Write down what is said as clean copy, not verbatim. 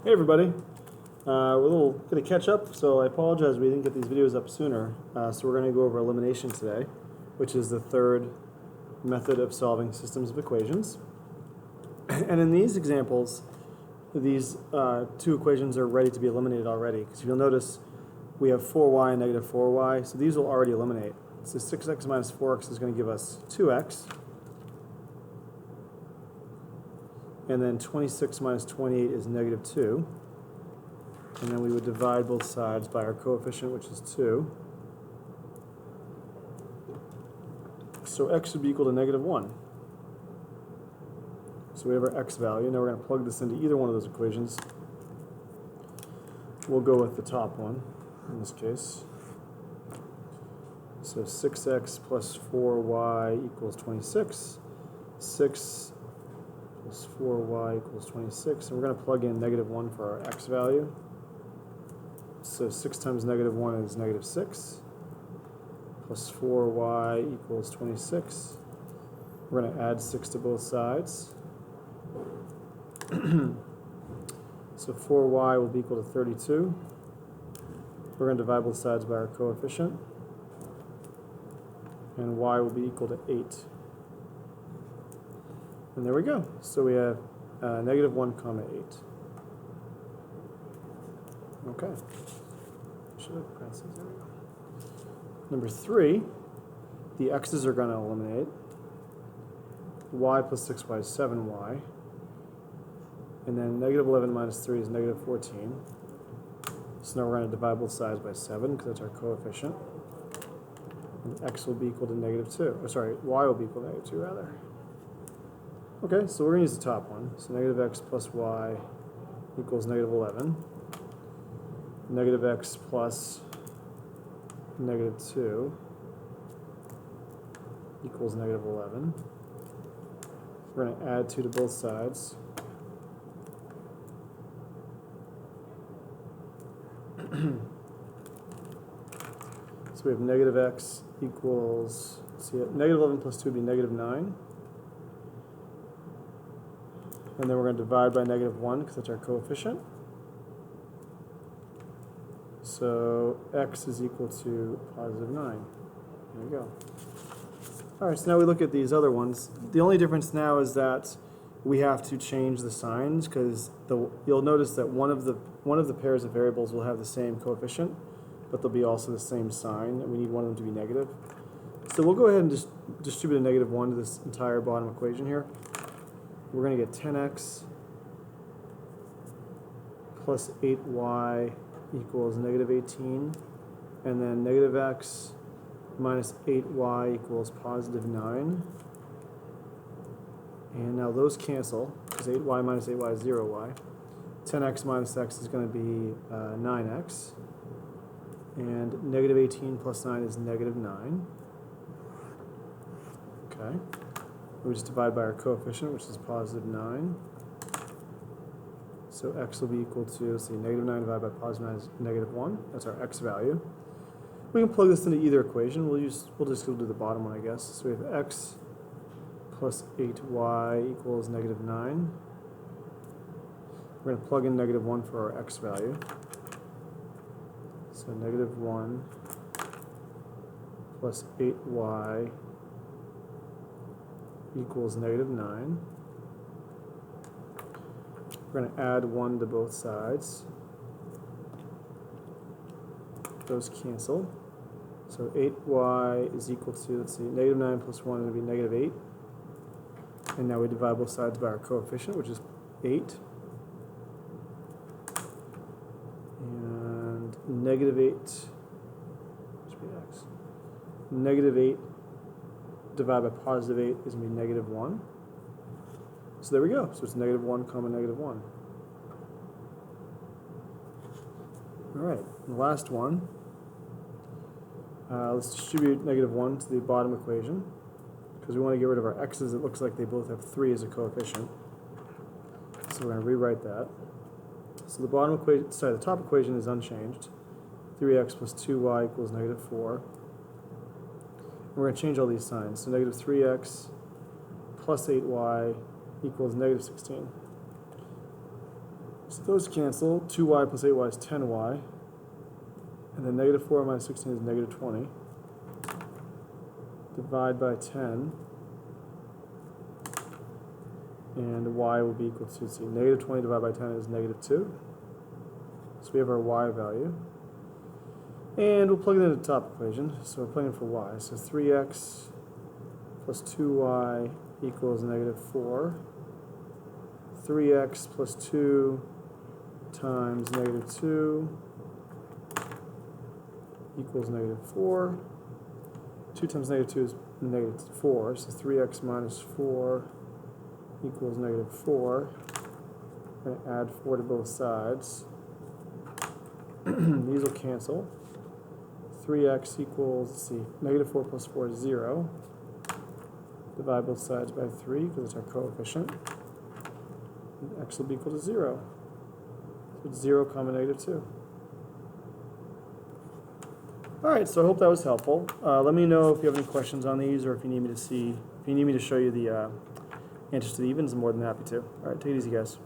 Hey everybody, we're a little going to catch up, so I apologize we didn't get these videos up sooner. So we're going to go over elimination today, which is the third method of solving systems of equations. And in these examples, these two equations are ready to be eliminated already, because you'll notice we have 4y and negative 4y, so these will already eliminate. So 6x minus 4x is going to give us 2x. And then 26 minus 28 is negative 2. And then we would divide both sides by our coefficient, which is 2. So x would be equal to negative 1. So we have our x value. Now we're going to plug this into either one of those equations. We'll go with the top one in this case. So 6x plus 4y equals 26. 6 plus 4y equals 26. And we're going to plug in negative 1 for our x value. So 6 times negative 1 is negative 6. Plus 4y equals 26. We're going to add 6 to both sides. So 4y will be equal to 32. We're going to divide both sides by our coefficient. And y will be equal to 8. And there we go. So we have negative 1 comma 8. Okay. Should have parentheses. There we go. Number 3, the x's are going to eliminate. Y plus 6y is 7y. And then negative 11 minus 3 is negative 14. So now we're going to divide both sides by 7 because that's our coefficient. And x will be equal to negative 2. Or sorry, y will be equal to negative 2 rather. Okay, so we're going to use the top one. So negative x plus y equals negative 11. Negative x plus negative 2 equals negative 11. We're going to add 2 to both sides. So we have negative x equals, let's see, negative 11 plus 2 would be negative 9. And then we're going to divide by negative 1 because that's our coefficient. So x is equal to positive 9. There we go. All right, so now we look at these other ones. The only difference now is that we have to change the signs because you'll notice that one of the pairs of variables will have the same coefficient, but they'll be also the same sign, and we need one of them to be negative. So we'll go ahead and just distribute a negative 1 to this entire bottom equation here. We're going to get 10x plus 8y equals negative 18, and then negative x minus 8y equals positive 9. And now those cancel, because 8y minus 8y is 0y. 10x minus x is going to be 9x. And negative 18 plus 9 is negative 9. Okay. We just divide by our coefficient, which is positive 9. So x will be equal to, let's see, negative 9 divided by positive 9 is negative 1. That's our x value. We can plug this into either equation. We'll just go to the bottom one, I guess. So we have x plus 8y equals negative 9. We're going to plug in negative 1 for our x value. So negative 1 plus 8y equals negative 9. We're going to add 1 to both sides. Those cancel. So 8y is equal to, let's see, negative 9 plus 1 is going to be negative 8. And now we divide both sides by our coefficient, which is 8. And negative 8 should be x. Negative 8 divided by positive 8 is going to be negative 1. So there we go. So it's negative 1 comma negative 1. All right, the last one. Let's distribute negative 1 to the bottom equation. Because we want to get rid of our x's, it looks like they both have 3 as a coefficient. So we're going to rewrite that. So the bottom equation, sorry, the top equation is unchanged. 3x plus 2y equals negative 4. And we're going to change all these signs. So negative 3x plus 8y equals negative 16. So those cancel. 2y plus 8y is 10y. And then negative 4 minus 16 is negative 20. Divide by 10. And y will be equal to, let's see, negative 20 divided by 10 is negative 2. So we have our y value. And we'll plug it into the top equation. So we're plugging for y. So 3x plus 2y equals negative 4. 3x plus 2 times negative 2 equals negative 4. 2 times negative 2 is negative 4. So 3x minus 4 equals negative 4. I'm going to add 4 to both sides. These will cancel. 3x equals, let's see, negative 4 plus 4 is 0. Divide both sides by 3 because it's our coefficient. And x will be equal to 0. So it's 0 comma negative 2. Alright, so I hope that was helpful. Let me know if you have any questions on these or if you need me to show you the answers to the evens. I'm more than happy to. Alright, take it easy, guys.